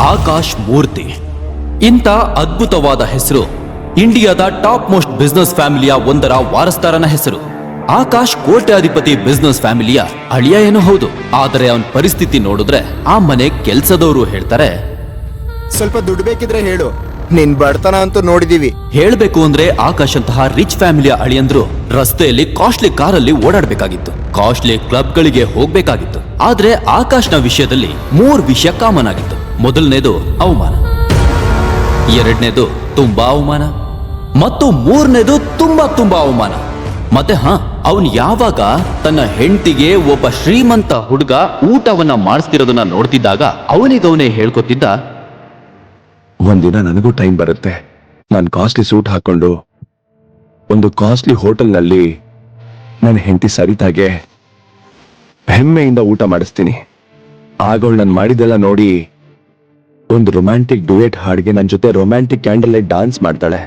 ಆಕಾಶ್ ಮೂರ್ತಿ. ಇಂಥ ಅದ್ಭುತವಾದ ಹೆಸರು ಇಂಡಿಯಾದ ಟಾಪ್ ಮೋಸ್ಟ್ ಬಿಸ್ನೆಸ್ ಫ್ಯಾಮಿಲಿಯ ಒಂದರ ವಾರಸ್ದಾರನ ಹೆಸರು. ಆಕಾಶ್ ಕೋಟ್ಯಾಧಿಪತಿ ಬಿಸ್ನೆಸ್ ಫ್ಯಾಮಿಲಿಯ ಅಳಿಯ ಏನೋ ಹೌದು, ಆದರೆ ಅವನ ಪರಿಸ್ಥಿತಿ ನೋಡಿದ್ರೆ ಆ ಮನೆ ಕೆಲ್ಸದವರು ಹೇಳ್ತಾರೆ, ಸ್ವಲ್ಪ ದುಡ್ಡು ಬೇಕಿದ್ರೆ ಹೇಳು, ನಿನ್ ಬಡತನ ಅಂತೂ ನೋಡಿದೀವಿ. ಹೇಳ್ಬೇಕು ಅಂದ್ರೆ ಆಕಾಶ್ ಅಂತಹ ರಿಚ್ ಫ್ಯಾಮಿಲಿಯ ಅಳಿಯಂದ್ರು ರಸ್ತೆಯಲ್ಲಿ ಕಾಸ್ಟ್ಲಿ ಕಾರಲ್ಲಿ ಓಡಾಡ್ಬೇಕಾಗಿತ್ತು, ಕಾಸ್ಟ್ಲಿ ಕ್ಲಬ್ಗಳಿಗೆ ಹೋಗ್ಬೇಕಾಗಿತ್ತು. ಆದ್ರೆ ಆಕಾಶ್ನ ವಿಷಯದಲ್ಲಿ 3 ವಿಷಯ ಕಾಮನ್ ಆಗಿತ್ತು. ಮೊದಲನೇದು ಅವಮಾನ, ಎರಡನೇದು ತುಂಬಾ ಅವಮಾನ, ಮತ್ತು ಮೂರನೇದು ತುಂಬಾ ಅವಮಾನ. ಮತ್ತೆ ಅವನ್ ಯಾವಾಗ ತನ್ನ ಹೆಂಡತಿಗೆ ಒಬ್ಬ ಶ್ರೀಮಂತ ಹುಡುಗ ಊಟವನ್ನ ಮಾಡಿಸ್ತಿರೋದನ್ನ ನೋಡ್ತಿದ್ದಾಗ ಅವನಿಗವನೇ ಹೇಳ್ಕೊತಿದ್ದ, ಒಂದಿನ ನನಗೂ ಟೈಮ್ ಬರುತ್ತೆ, ನಾನು ಕಾಸ್ಟ್ಲಿ ಸೂಟ್ ಹಾಕೊಂಡು ಒಂದು ಕಾಸ್ಟ್ಲಿ ಹೋಟೆಲ್ನಲ್ಲಿ ನನ್ನ ಹೆಂಡತಿ ಸರಿತಾಗೆ ಹೆಮ್ಮೆಯಿಂದ ಊಟ ಮಾಡಿಸ್ತೀನಿ. ಆಗ ನಾನು ಮಾಡಿದೆಲ್ಲ ನೋಡಿ ಒಂದು ರೊಮ್ಯಾಂಟಿಕ್ ಡುಯೆಟ್ ಹಾಡಿಗೆ ನನ್ನ ಜೊತೆ ರೊಮ್ಯಾಂಟಿಕ್ ಕ್ಯಾಂಡಲ್ ಲೈಟ್ ಡಾನ್ಸ್ ಮಾಡ್ತಾಳೆ.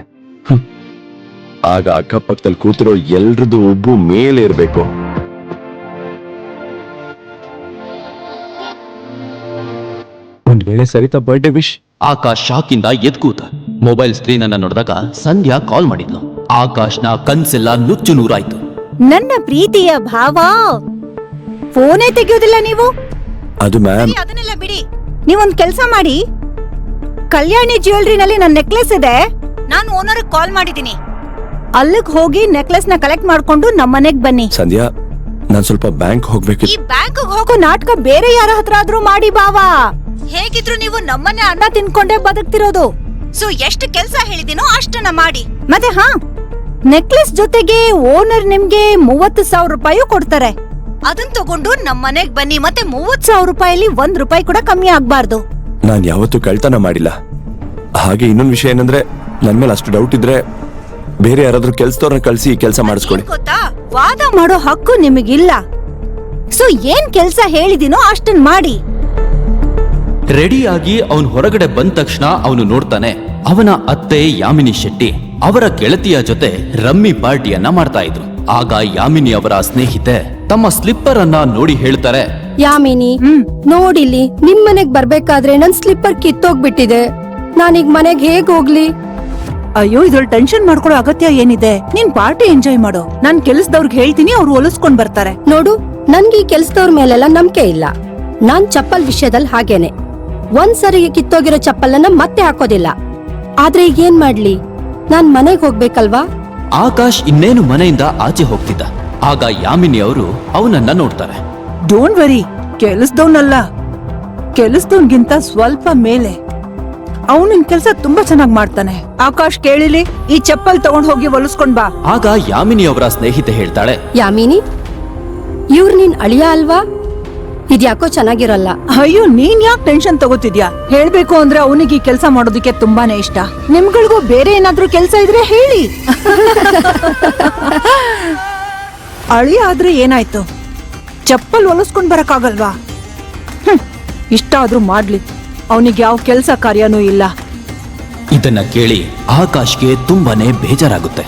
ಆಗ ಅಕ್ಕಪಕ್ಕದಲ್ಲಿ ಕೂತಿರೋ ಎಲ್ರದ್ದು ಉಬ್ಬು ಮೇಲೆ ಇರಬೇಕು. ಒಂದ್ ವೇಳೆ ಸರಿತಾ ಬರ್ಡೇ ವಿಶ್. ಆಕಾಶ್ ಶಾಕಿಂದ ಎದ್ಕೂತ ಮೊಬೈಲ್ ಸ್ಕ್ರೀನ್ ಅನ್ನ ನೋಡಿದಾಗ ಸಂಧ್ಯಾ ಕಾಲ್ ಮಾಡಿದ್ಲು. ಆಕಾಶ್ನ ಕನ್ಸೆಲ್ಲ ನುಚ್ಚು ನೂರಾಯ್ತು. ನನ್ನ ಪ್ರೀತಿಯ ಭಾವ, ಫೋನೇ ತೆಗೆಯೋದಿಲ್ಲ ನೀವು. ಅದು ಮ್ಯಾಮ್, ಅದನ್ನೆಲ್ಲ ಬಿಡಿ, ನೀವೊಂದ್ ಕೆಲ್ಸ ಮಾಡಿ, ಕಲ್ಯಾಣಿ ಜ್ಯುವೆಲ್ರಿನಲ್ಲಿ ನನ್ನ ನೆಕ್ಲೆಸ್ ಇದೆ, ನಾನು ಓನರ್ ಕಾಲ್ ಮಾಡಿದೀನಿ, ಅಲ್ಲಿಗ್ ಹೋಗಿ ನೆಕ್ಲೆಸ್ ನ ಕಲೆಕ್ಟ್ ಮಾಡ್ಕೊಂಡು ನಮ್ಮನೆಗ್ ಬನ್ನಿ. ಸಂಧ್ಯಾ, ನಾನ್ ಸ್ವಲ್ಪ ಬ್ಯಾಂಕ್ ಹೋಗ್ಬೇಕು. ಈ ಬ್ಯಾಂಕ್ ಹೋಗೋ ನಾಟಕ ಬೇರೆ ಯಾರ ಹತ್ರ ಆದ್ರೂ ಮಾಡಿ ಬಾವಾ. ಹೇಗಿದ್ರು ನೀವು ನಮ್ಮನೆ ಅನ್ನ ತಿನ್ಕೊಂಡೇ ಬದುಕ್ತಿರೋದು, ಸೊ ಎಷ್ಟು ಕೆಲ್ಸ ಹೇಳಿದಿನೋ ಅಷ್ಟನ್ನ ಮಾಡಿ. ಮತ್ತೆ ನೆಕ್ಲೆಸ್ ಜೊತೆಗೆ ಓನರ್ ನಿಮ್ಗೆ 30,000 ರೂಪಾಯಿ ಕೊಡ್ತಾರೆ, ಅದನ್ ತಗೊಂಡು ನಮ್ಮನೆಗ್ ಬನ್ನಿ. ಮತ್ತೆ 30,000 ರೂಪಾಯಿಲಿ 1 ರೂಪಾಯಿ ಕೂಡ ಕಮ್ಮಿ ಆಗ್ಬಾರ್ದು. ನಾನ್ ಯಾವತ್ತೂ ಕಳ್ತನ ಮಾಡಿಲ್ಲ. ಹಾಗೆ ಇನ್ನೊಂದ್ ವಿಷಯ ಏನಂದ್ರೆ, ನನ್ ಮೇಲೆ ಅಷ್ಟು ಡೌಟ್ ಇದ್ರೆ ಬೇರೆ ಯಾರಾದ್ರೂ ಕೆಲ್ಸದವ್ರನ್ನ ಕಳ್ಸಿ ಕೆಲಸ ಮಾಡಿಸ್ಕೊಳ್ಳಿ. ಗೊತ್ತಾ, ವಾದ ಮಾಡೋ ಹಕ್ಕು ನಿಮಗಿಲ್ಲ. ಸೊ ಏನ್ ಕೆಲ್ಸ ಹೇಳಿದಿನೋ ಅಷ್ಟನ್ ಮಾಡಿ. ರೆಡಿಯಾಗಿ ಅವನು ಹೊರಗಡೆ ಬಂದ ತಕ್ಷಣ ಅವನು ನೋಡ್ತಾನೆ, ಅವನ ಅತ್ತೆ ಯಾಮಿನಿ ಶೆಟ್ಟಿ ಅವರ ಗೆಳತಿಯ ಜೊತೆ ರಮ್ಮಿ ಪಾರ್ಟಿಯನ್ನ ಮಾಡ್ತಾ ಇದ್ರು. ಆಗ ಯಾಮಿನಿ ಅವರ ಸ್ನೇಹಿತೆ ತಮ್ಮ ಸ್ಲಿಪ್ಪರ್ ಅನ್ನ ನೋಡಿ ಹೇಳ್ತಾರೆ, ಯಾಮಿನಿ, ನೋಡಿಲಿ, ನಿಮ್ ಮನೆಗ್ ಬರ್ಬೇಕಾದ್ರೆ ನನ್ ಸ್ಲಿಪ್ಪರ್ ಕಿತ್ತೋಗ್ಬಿಟ್ಟಿದೆ, ನಾನೀಗ ಮನೆಗ್ ಹೇಗ್ ಹೋಗ್ಲಿ? ಅಯ್ಯೋ, ಇದ್ರಲ್ಲಿ ಟೆನ್ಷನ್ ಮಾಡ್ಕೊಳ್ಳೋ ಅಗತ್ಯ ಏನಿದೆ? ನೀನ್ ಪಾರ್ಟಿ ಎಂಜಾಯ್ ಮಾಡು, ನಾನ್ ಕೆಲ್ಸದವ್ರಿಗೆ ಹೇಳ್ತೀನಿ, ಅವ್ರು ಹೊಲಿಸ್ಕೊಂಡ್ ಬರ್ತಾರೆ. ನೋಡು, ನನ್ಗೆ ಈ ಕೆಲ್ಸದವ್ರ ಮೇಲೆಲ್ಲ ನಂಬಿಕೆ ಇಲ್ಲ. ನಾನ್ ಚಪ್ಪಲ್ ವಿಷಯದಲ್ಲಿ ಹಾಗೇನೆ, ಒಂದ್ಸರಿ ಕಿತ್ತೋಗಿರೋ ಚಪ್ಪಲನ್ನ ಮತ್ತೆ ಹಾಕೋದಿಲ್ಲ. ಆದ್ರೆ ಈಗ ಏನ್ ಮಾಡ್ಲಿ, ನಾನ್ ಮನೆಗ್ ಹೋಗ್ಬೇಕಲ್ವಾ? ಆಕಾಶ್ ಇನ್ನೇನು ಮನೆಯಿಂದ ಆಚೆ ಹೋಗ್ತಿದ್ದ. ಆಗ ಯಾಮಿನಿ ಅವರು ಅವನನ್ನ ನೋಡ್ತಾರೆ. ಡೋಂಟ್ ವರಿ, ಕೆಲಸದವನಲ್ಲ, ಕೆಲಸದವನ್ಗಿಂತ ಸ್ವಲ್ಪ ಮೇಲೆ. ಅವನಿನ್ ಕೆಲ್ಸ ತುಂಬಾ ಚೆನ್ನಾಗ್ ಮಾಡ್ತಾನೆ. ಆಕಾಶ್, ಕೇಳಿಲಿ, ಈ ಚಪ್ಪಲ್ ತಗೊಂಡ್ ಹೋಗಿ ಹೊಲಿಸ್ಕೊಂಡ್ ಬಾ. ಆಗ ಯಾಮಿನಿ ಅವರ ಸ್ನೇಹಿತೆ ಹೇಳ್ತಾಳೆ, ಯಾಮಿನಿ, ಇವ್ರು ನಿನ್ ಅಳಿಯ ಅಲ್ವಾ? ಇದ್ಯಾಕೋ ಚೆನ್ನಾಗಿರಲ್ಲ. ಅಯ್ಯೋ, ನೀನ್ ಯಾಕೆ ಟೆನ್ಷನ್ ತಗೋತಿದ್ಯಾ? ಹೇಳ್ಬೇಕು ಅಂದ್ರೆ ಅವನಿಗೆ ಈ ಕೆಲ್ಸ ಮಾಡೋದಕ್ಕೆ ತುಂಬಾನೇ ಇಷ್ಟ. ನಿಮ್ಗಳಿಗೂ ಬೇರೆ ಏನಾದ್ರೂ ಕೆಲ್ಸ ಇದ್ರೆ ಹೇಳಿ. ಅಳಿಯ ಆದ್ರೆ ಏನಾಯ್ತು, ಚಪ್ಪಲ್ ಹೊಲಿಸ್ಕೊಂಡ್ ಬರಕ್ಕಾಗಲ್ವಾ? ಇಷ್ಟ ಆದ್ರೂ ಮಾಡ್ಲಿ, ಅವನಿಗೆ ಯಾವ ಕೆಲ್ಸ ಕಾರ್ಯನೂ ಇಲ್ಲ. ಇದನ್ನ ಕೇಳಿ ಆಕಾಶ್ಗೆ ತುಂಬಾನೇ ಬೇಜಾರಾಗುತ್ತೆ.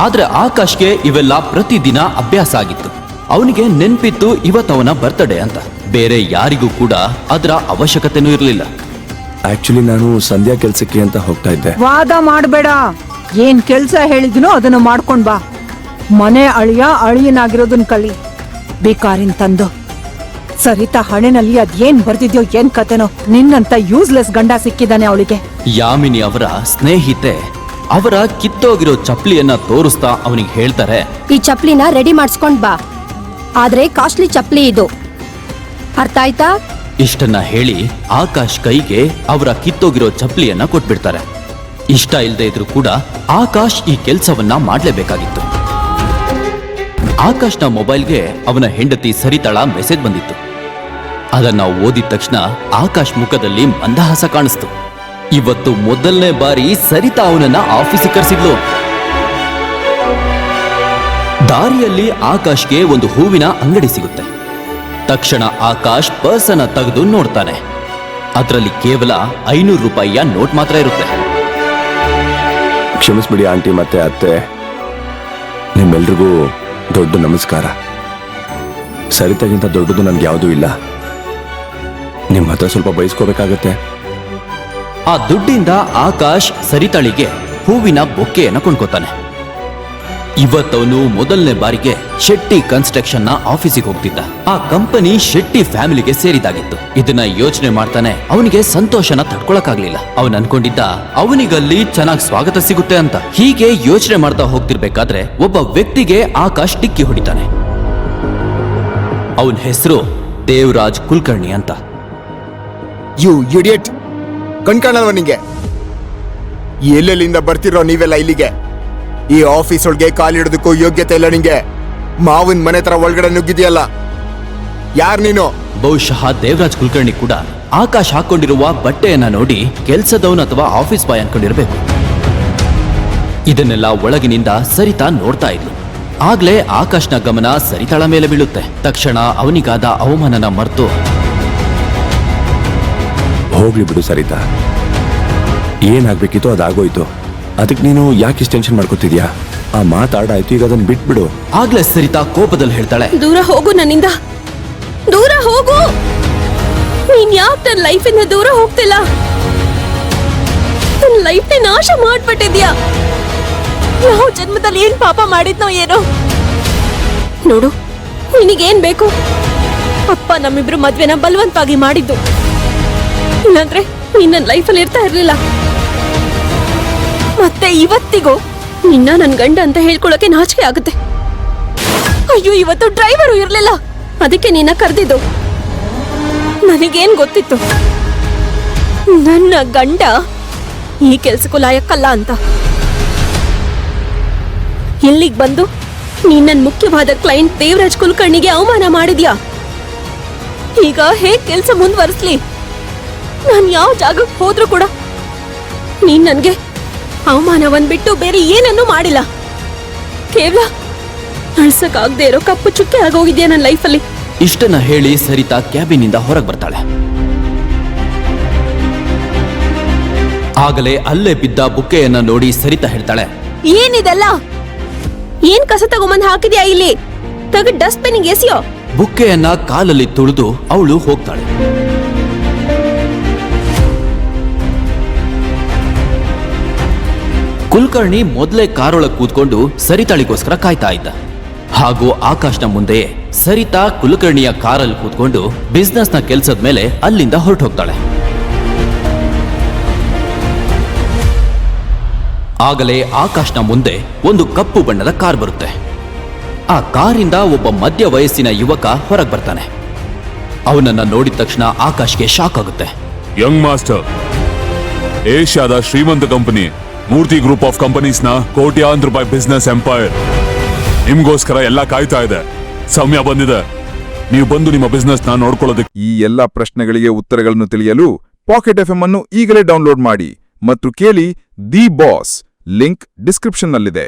ಆದ್ರೆ ಆಕಾಶ್ಗೆ ಇವೆಲ್ಲ ಪ್ರತಿದಿನ ಅಭ್ಯಾಸ ಆಗಿತ್ತು. ಅವನಿಗೆ ನೆನ್ಪಿತ್ತು ಇವತ್ತವನ ಬರ್ತ್ಡೇ ಅಂತ. ಬೇರೆ ಯಾರಿಗೂ ಕೂಡ ಅದರ ಅವಶ್ಯಕತೆನೂ ಇರಲಿಲ್ಲ. ಆಕ್ಚುಲಿ ನಾನು ಸಂಧ್ಯಾ ಕೆಲ್ಸಕ್ಕೆ ಅಂತ ಹೋಗ್ತಾ ಇದ್ದೆ. ವಾದ ಮಾಡ್ಬೇಡ, ಏನ್ ಕೆಲ್ಸ ಹೇಳಿದ್ನೋ ಅದನ್ನು ಮಾಡ್ಕೊಂಡ್ ಬಾ. ಮನೆ ಅಳಿಯನಾಗಿರೋದನ್ ಕಲಿ, ಬೇಕಾರಿನ್ ತಂದು. ಸರಿತಾ ಹಣೆನಲ್ಲಿ ಅದೇನ್ ಬರ್ದಿದ್ಯೋ ಏನ್ ಕತೆನೋ, ನಿನ್ನಂತ ಯೂಸ್ಲೆಸ್ ಗಂಡ ಸಿಕ್ಕಿದಾನೆ ಅವಳಿಗೆ. ಯಾಮಿನಿ ಅವರ ಸ್ನೇಹಿತೆ ಅವರ ಕಿತ್ತೋಗಿರೋ ಚಪ್ಲಿಯನ್ನ ತೋರಿಸ್ತಾ ಅವನಿಗೆ ಹೇಳ್ತಾರೆ, ಈ ಚಪ್ಲಿನ ರೆಡಿ ಮಾಡಿಸ್ಕೊಂಡ್ ಬಾ, ಆದ್ರೆ ಕಾಸ್ಟ್ಲಿ ಚಪ್ಲಿ ಇದು, ಅರ್ಥ ಆಯ್ತಾ? ಇಷ್ಟನ್ನ ಹೇಳಿ ಆಕಾಶ್ ಕೈಗೆ ಅವರ ಕಿತ್ತೋಗಿರೋ ಚಪ್ಲಿಯನ್ನ ಕೊಟ್ಬಿಡ್ತಾರೆ. ಇಷ್ಟ ಇಲ್ಲದೆ ಇದ್ರೂ ಕೂಡ ಆಕಾಶ್ ಈ ಕೆಲ್ಸವನ್ನ ಮಾಡ್ಲೇಬೇಕಾಗಿತ್ತು. ಆಕಾಶ್ನ ಮೊಬೈಲ್ಗೆ ಅವನ ಹೆಂಡತಿ ಸರಿತಾಳ ಮೆಸೇಜ್ ಬಂದಿತ್ತು. ಅದನ್ನ ಓದಿದ ತಕ್ಷಣ ಆಕಾಶ್ ಮುಖದಲ್ಲಿ ಮಂದಹಾಸ ಕಾಣಿಸ್ತು. ಇವತ್ತು ಮೊದಲನೇ ಬಾರಿ ಸರಿತಾ ಅವನನ್ನ ಆಫೀಸಿಗೆ ಕರೆಸಿದ್ಲು. ದಾರಿಯಲ್ಲಿ ಆಕಾಶ್ಗೆ ಒಂದು ಹೂವಿನ ಅಂಗಡಿ ಸಿಗುತ್ತೆ. ತಕ್ಷಣ ಆಕಾಶ್ ಪರ್ಸನ್ನ ತೆಗೆದು ನೋಡ್ತಾನೆ. ಅದರಲ್ಲಿ ಕೇವಲ 500 ರೂಪಾಯಿಯ ನೋಟ್ ಮಾತ್ರ ಇರುತ್ತೆ. ಕ್ಷಮಿಸ್ಬಿಡಿ ಆಂಟಿ ಮತ್ತೆ ಅತ್ತೆ, ನಿಮ್ಮೆಲ್ರಿಗೂ ದೊಡ್ಡ ನಮಸ್ಕಾರ. ಸರಿತಾಗಿಂತ ದೊಡ್ಡದು ನನ್ಗೆ ಯಾವುದೂ ಇಲ್ಲ. ನಿಮ್ಮ ಹತ್ರ ಸ್ವಲ್ಪ ಬಯಸ್ಕೋಬೇಕಾಗತ್ತೆ. ಆ ದುಡ್ಡಿಂದ ಆಕಾಶ್ ಸರಿತಾಳಿಗೆ ಹೂವಿನ ಬೊಕ್ಕೆಯನ್ನ ಕೊಂಡ್ಕೋತಾನೆ. ಇವತ್ತವನು ಮೊದಲನೇ ಬಾರಿಗೆ ಶೆಟ್ಟಿ ಕನ್ಸ್ಟ್ರಕ್ಷನ್ ನ ಆಫೀಸಿಗೆ ಹೋಗ್ತಿದ್ದ. ಆ ಕಂಪನಿ ಶೆಟ್ಟಿ ಫ್ಯಾಮಿಲಿಗೆ ಸೇರಿದಾಗಿತ್ತು. ಇದನ್ನ ಯೋಚನೆ ಮಾಡ್ತಾನೆ ಅವನಿಗೆ ಸಂತೋಷನ ತಡ್ಕೊಳಕ್ಕಾಗ್ಲಿಲ್ಲ. ಅವನ್ ಅನ್ಕೊಂಡಿದ್ದ ಅವನಿಗಲ್ಲಿ ಚೆನ್ನಾಗಿ ಸ್ವಾಗತ ಸಿಗುತ್ತೆ ಅಂತ. ಹೀಗೆ ಯೋಚನೆ ಮಾಡ್ತಾ ಹೋಗ್ತಿರ್ಬೇಕಾದ್ರೆ ಒಬ್ಬ ವ್ಯಕ್ತಿಗೆ ಆಕಾಶ್ ಡಿಕ್ಕಿ ಹೊಡಿತಾನೆ. ಅವನ ಹೆಸರು ದೇವರಾಜ್ ಕುಲಕರ್ಣಿ ಅಂತ. ಯು ಇಡಿಯಟ್, ಕಣ್ಕಾಣಲ್ವ ನಿಂಗೆ? ಎಲ್ಲೆಲ್ಲಿಂದ ಬರ್ತಿರೋ ನೀವೆಲ್ಲ ಇಲ್ಲಿಗೆ? ಈ ಆಫೀಸ್ ಒಳಗೆ ಕಾಲಿಡೋದಕ್ಕೂ ಯೋಗ್ಯತೆ ಇಲ್ಲ ನಿಂಗೆ. ಮಾವನ್ ಮನೆ ತರ ಒಳಗಡೆ ನುಗ್ಗಿದ್ಯಲ್ಲ, ಯಾರ್ ನೀನು? ಬಹುಶಃ ದೇವರಾಜ್ ಕುಲಕರ್ಣಿ ಕೂಡ ಆಕಾಶ್ ಹಾಕೊಂಡಿರುವ ಬಟ್ಟೆಯನ್ನ ನೋಡಿ ಕೆಲ್ಸದವನು ಅಥವಾ ಆಫೀಸ್ ಬಾಯ್ ಅನ್ಕೊಂಡಿರ್ಬೇಕು. ಇದನ್ನೆಲ್ಲ ಒಳಗಿನಿಂದ ಸರಿತಾ ನೋಡ್ತಾ ಇದ್ಲು. ಆಗ್ಲೇ ಆಕಾಶ್ನ ಗಮನ ಸರಿತಾಳ ಮೇಲೆ ಬೀಳುತ್ತೆ. ತಕ್ಷಣ ಅವನಿಗಾದ ಅವಮಾನನ ಮರೆತು, ಹೋಗ್ಲಿ ಬಿಡು ಸರಿತಾ, ಏನಾಗ್ಬೇಕಿತ್ತು ಅದಾಗೋಯ್ತು. ಅದಕ್ಕೆ ನೀನು ಯಾಕೆ ಟೆನ್ಷನ್ ಮಾಡ್ಕೊತಿದ್ಯಾ? ಆ ಮಾತಾಡಾಯ್ತು, ಈಗ ಅದನ್ನ ಬಿಟ್ಬಿಡು. ಆಗ್ಲೇ ಸರಿತಾ ಕೋಪದಲ್ಲಿ ಹೇಳ್ತಾಳೆ, ದೂರ ಹೋಗು ನನ್ನಿಂದ, ದೂರ ಹೋಗು. ನೀನ್ ಯಾಕೆ ನನ್ನ ಲೈಫಿಂದ ದೂರ ಹೋಗ್ತಿಲ್ಲ? ನನ್ನ ಲೈಫ್ನ ನಾಶ ಮಾಡ್ಬಿಟ್ಟಿದ್ಯಾ. ಯಾವ ಜನ್ಮದಲ್ಲಿ ಏನ್ ಪಾಪ ಮಾಡಿದ್ನೋ ಏನೋ. ನೋಡು, ನಿನಗೇನ್ ಬೇಕು? ಅಪ್ಪ ನಮ್ಮಿಬ್ರು ಮದ್ವೆನ ಬಲವಂತವಾಗಿ ಮಾಡಿದ್ದು. ಇಲ್ಲಾಂದ್ರೆ ನೀನ್ ನನ್ನ ಲೈಫಲ್ಲಿ ಇರ್ತಾ ಇರ್ಲಿಲ್ಲ. ಮತ್ತೆ ಇವತ್ತಿಗೂ ನಿನ್ನ ನನ್ ಗಂಡ ಅಂತ ಹೇಳ್ಕೊಳಕ್ಕೆ ನಾಚಿಕೆ ಆಗುತ್ತೆ. ಅಯ್ಯೋ, ಇವತ್ತು ಡ್ರೈವರು ಇರ್ಲಿಲ್ಲ, ಅದಕ್ಕೆ ನಿನ್ನ ಕರೆದಿದ್ದು. ನನಗೇನ್ ಗೊತ್ತಿತ್ತು ನನ್ನ ಗಂಡ ಈ ಕೆಲ್ಸಕ್ಕೂ ಲಾಯಕ್ಕಲ್ಲ ಅಂತ. ಇಲ್ಲಿಗ್ ಬಂದು ನೀನ್ ನನ್ ಮುಖ್ಯವಾದ ಕ್ಲೈಂಟ್ ದೇವರಾಜ್ ಕುಲಕರ್ಣಿಗೆ ಅವಮಾನ ಮಾಡಿದ್ಯಾ. ಈಗ ಹೇಗ್ ಕೆಲ್ಸ ಮುಂದುವರಿಸ್ಲಿ? ನಾನ್ ಯಾವ ಜಾಗಕ್ಕೆ ಹೋದ್ರೂ ಕೂಡ ನೀನ್ ನನ್ಗೆ ಅವಮಾನವನ್ ಬಿಟ್ಟು ಬೇರೆ ಏನನ್ನೂ ಮಾಡಿಲ್ಲ. ಕೇವಲ ಅಳ್ಸಕ್ಕಾಗದೆ ಇರೋ ಕಪ್ಪು ಚುಕ್ಕೆ ಆಗೋಗಿದ್ಯಾ ನನ್ನ ಲೈಫಲ್ಲಿ. ಇಷ್ಟನ್ನ ಹೇಳಿ ಸರಿತಾ ಕ್ಯಾಬಿನಿಂದ ಹೊರಗೆ ಬರ್ತಾಳೆ. ಆಗಲೇ ಅಲ್ಲೇ ಬಿದ್ದ ಬುಕ್ಕೆಯನ್ನ ನೋಡಿ ಸರಿತಾ ಹೇಳ್ತಾಳೆ, ಏನಿದೆಲ್ಲ? ಏನ್ ಕಸ ತಗೊಂಬಂದ್ ಹಾಕಿದ್ಯಾ ಇಲ್ಲಿ? ತೆಗೆದು ಡಸ್ಟ್ ಬಿನ್ನಿಗೆ ಎಸೆಯೋ. ಬುಕ್ಕೆಯನ್ನ ಕಾಲಲ್ಲಿ ತುಳಿದು ಅವಳು ಹೋಗ್ತಾಳೆ. ಕುಲಕರ್ಣಿ ಮೊದಲೇ ಕಾರೊಳಗೆ ಕೂತ್ಕೊಂಡು ಸರಿತಾಳಿಗೋಸ್ಕರ ಕಾಯ್ತಾ ಇದ್ದ. ಹಾಗೂ ಆಕಾಶ್ನ ಮುಂದೆಯೇ ಸರಿತಾ ಕುಲಕರ್ಣಿಯ ಕಾರಲ್ಲಿ ಕೂತ್ಕೊಂಡು ಬಿಸ್ನೆಸ್ನ ಕೆಲ್ಸದ ಮೇಲೆ ಅಲ್ಲಿಂದ ಹೊರಟು ಹೋಗ್ತಾಳೆ. ಆಗಲೇ ಆಕಾಶ್ನ ಮುಂದೆ ಒಂದು ಕಪ್ಪು ಬಣ್ಣದ ಕಾರ್ ಬರುತ್ತೆ. ಆ ಕಾರಿಂದ ಒಬ್ಬ ಮಧ್ಯ ವಯಸ್ಸಿನ ಯುವಕ ಹೊರಗೆ ಬರ್ತಾನೆ. ಅವನನ್ನ ನೋಡಿದ ತಕ್ಷಣ ಆಕಾಶ್ಗೆ ಶಾಕ್ ಆಗುತ್ತೆ. ಯಂಗ್ ಮಾಸ್ಟರ್, ಏಷ್ಯಾದ ಶ್ರೀಮಂತ company Murthy group of companies ನ ಕೋಟ್ಯಾಂತರ ರೂಪಾಯಿ ಬಿಸ್ನೆಸ್ ಎಂಪೈರ್ ನಿಮ್ಗೋಸ್ಕರ ಎಲ್ಲ ಕಾಯ್ತಾ ಇದೆ. ಸಮಯ ಬಂದಿದೆ, ನೀವು ಬಂದು ನಿಮ್ಮ ಬಿಸ್ನೆಸ್ ನ ನೋಡ್ಕೊಳ್ಳೋದಕ್ಕೆ. ಈ ಎಲ್ಲಾ ಪ್ರಶ್ನೆಗಳಿಗೆ ಉತ್ತರಗಳನ್ನು ತಿಳಿಯಲು ಪಾಕೆಟ್ ಎಫ್ಎಂ ಅನ್ನು ಈಗಲೇ ಡೌನ್ಲೋಡ್ ಮಾಡಿ ಮತ್ತು ಕೇಳಿ ದಿ ಬಾಸ್. ಲಿಂಕ್ ಡಿಸ್ಕ್ರಿಪ್ಷನ್ನಲ್ಲಿದೆ.